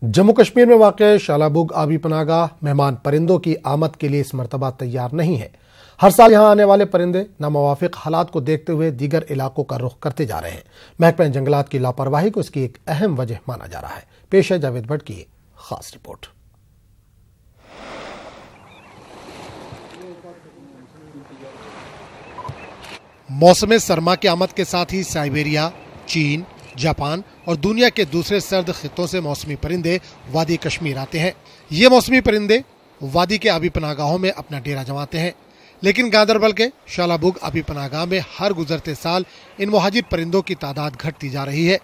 जम्मू कश्मीर में वाक़ शालाबुग आबी पनाहगाह मेहमान परिंदों की आमद के लिए इस मरतबा तैयार नहीं है। हर साल यहाँ आने वाले परिंदे नामुवाफिक हालात को देखते हुए दीगर इलाकों का रुख करते जा रहे हैं। महकमा जंगलात की लापरवाही को इसकी एक अहम वजह माना जा रहा है। पेश है जावेद भट्ट की खास रिपोर्ट। मौसम सरमा की आमद के साथ ही साइबेरिया, चीन, जापान और दुनिया के दूसरे सर्द खित्तों से मौसमी परिंदे वादी कश्मीर आते हैं। ये मौसमी परिंदे वादी के आबी पनाहगाहों में अपना डेरा जमाते हैं, लेकिन गांदरबल के शालाबुग आबी पनाहगाह में हर गुजरते साल इन मुहाजिर परिंदों की तादाद घटती जा रही है।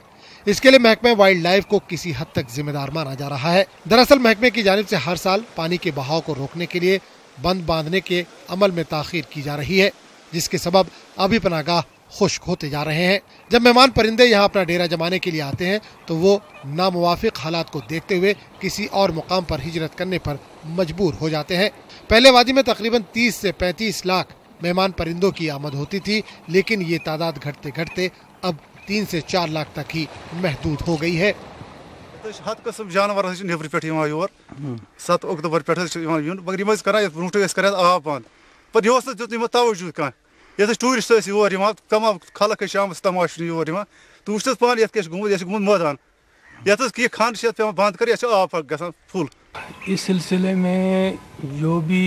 इसके लिए महकमे वाइल्ड लाइफ को किसी हद तक जिम्मेदार माना जा रहा है। दरअसल महकमे की जानिब से हर साल पानी के बहाव को रोकने के लिए बंद बांधने के अमल में ताखीर की जा रही है, जिसके सबब आबी पनाहगाह खुश्क होते जा रहे हैं। जब मेहमान परिंदे यहाँ अपना डेरा जमाने के लिए आते हैं तो वो नामुवाफिक हालात को देखते हुए किसी और मुकाम पर हिजरत करने पर मजबूर हो जाते हैं। पहले वादी में तकरीबन 30 से 35 लाख मेहमान परिंदों की आमद होती थी, लेकिन ये तादाद घटते घटते अब 3 से 4 लाख तक ही महदूद हो गई है। हद कस्म जानवर नबर पे योर 7 अक्टूबर पे मगर ब्रोट आब बंद पे तवजो कह ये टूरिस्ट योर तमाम खलक शाम तमाश योर तो वुच पान ये गुमुत मैदान ये खंड पे बंद कर आब ग फुल। इस सिलसिले में जो भी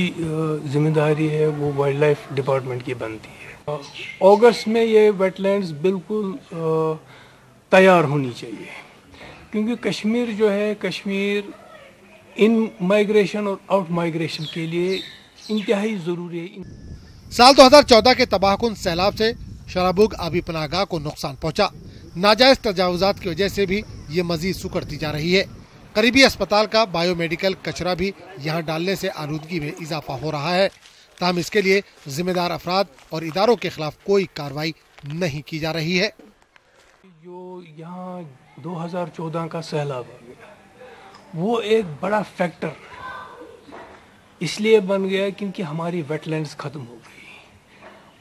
जिम्मेदारी है वो वाइल्ड लाइफ डिपार्टमेंट की बनती है। अगस्त में ये वेटलैंड्स बिल्कुल तैयार होनी चाहिए, क्योंकि कश्मीर जो है, कश्मीर इन माइग्रेशन और आउट माइग्रेशन के लिए इंतहाई ज़रूरी है। साल 2014 के तबाहकुन सैलाब से शालाबुग आबी पनाहगाह को नुकसान पहुंचा। नाजायज तजावुजात की वजह से भी ये मजीद सुकड़ती जा रही है। करीबी अस्पताल का बायोमेडिकल कचरा भी यहाँ डालने से आलूदगी में इजाफा हो रहा है। ताहम इसके लिए जिम्मेदार अफराद और इदारों के खिलाफ कोई कार्रवाई नहीं की जा रही है। जो यहाँ 2014 का सैलाब आ गया, वो एक बड़ा फैक्टर इसलिए बन गया क्योंकि हमारी वेटलैंड्स ख़त्म हो गई,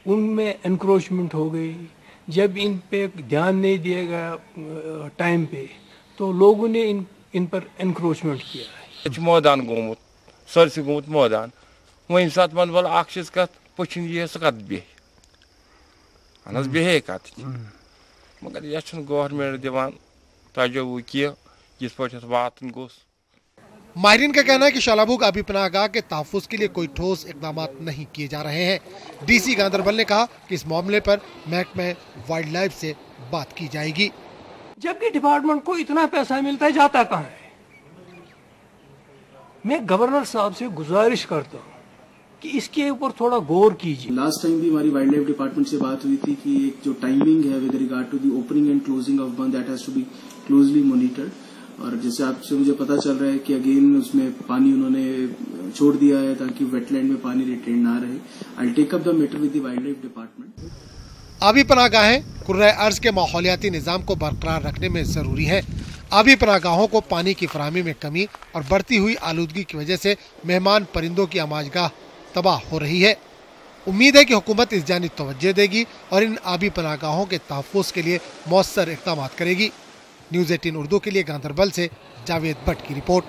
उनमें एनक्रोचमेंट हो गई। जब इन पे ध्यान नहीं दिया गया टाइम पे, तो लोगों ने इन पर एनक्रोचमेंट किया है। मैदान गोमुत सरसी गोमुत मैदान वही सात मन वाल अक्ष कत पुछन ये कत बेहे कत मगर यह गवर्नमेंट दिवान तजुब किस पे वातन गोस। माहिरीन का कहना है कि शालाबुग आबी पनाहगाह के तहफ़्फ़ुज़ के लिए कोई ठोस इक़दाम नहीं किए जा रहे हैं। DC गांदरबल ने कहा कि इस मामले पर महकमे वाइल्ड लाइफ से बात की जाएगी। जबकि डिपार्टमेंट को इतना पैसा मिलता है, जाता कहाँ है? मैं गवर्नर साहब से गुजारिश करता हूँ कि इसके ऊपर थोड़ा गौर कीजिए। लास्ट टाइम भी हमारी वाइल्ड लाइफ डिपार्टमेंट से बात हुई थी कि एक जो टाइमिंग है with regard to the opening and closing of bandh, that has to be closely monitored. और जैसे आपसे मुझे पता चल रहा है कि अगेन उसमें पानी उन्होंने छोड़ दिया है ताकि वेटलैंड में पानी रिटेन ना रहे। I will take up the matter with the wildlife department. आबी पनाहगाहें कुर्रे अर्ज के माहौलियाती निज़ाम को बरकरार रखने में ज़रूरी है। आबी पनाहगाहों को पानी की फराहमी में कमी और बढ़ती हुई आलूदगी की वजह से मेहमान परिंदों की आमाजगाह तबाह हो रही है। उम्मीद है कि हुकूमत इस जानिब तवज्जो देगी और इन आबी पनाहगाहों के तहफ़्फ़ुज़ के लिए मौसर इक़दाम करेगी। न्यूज़ 18 उर्दू के लिए गांदरबल से जावेद भट्ट की रिपोर्ट।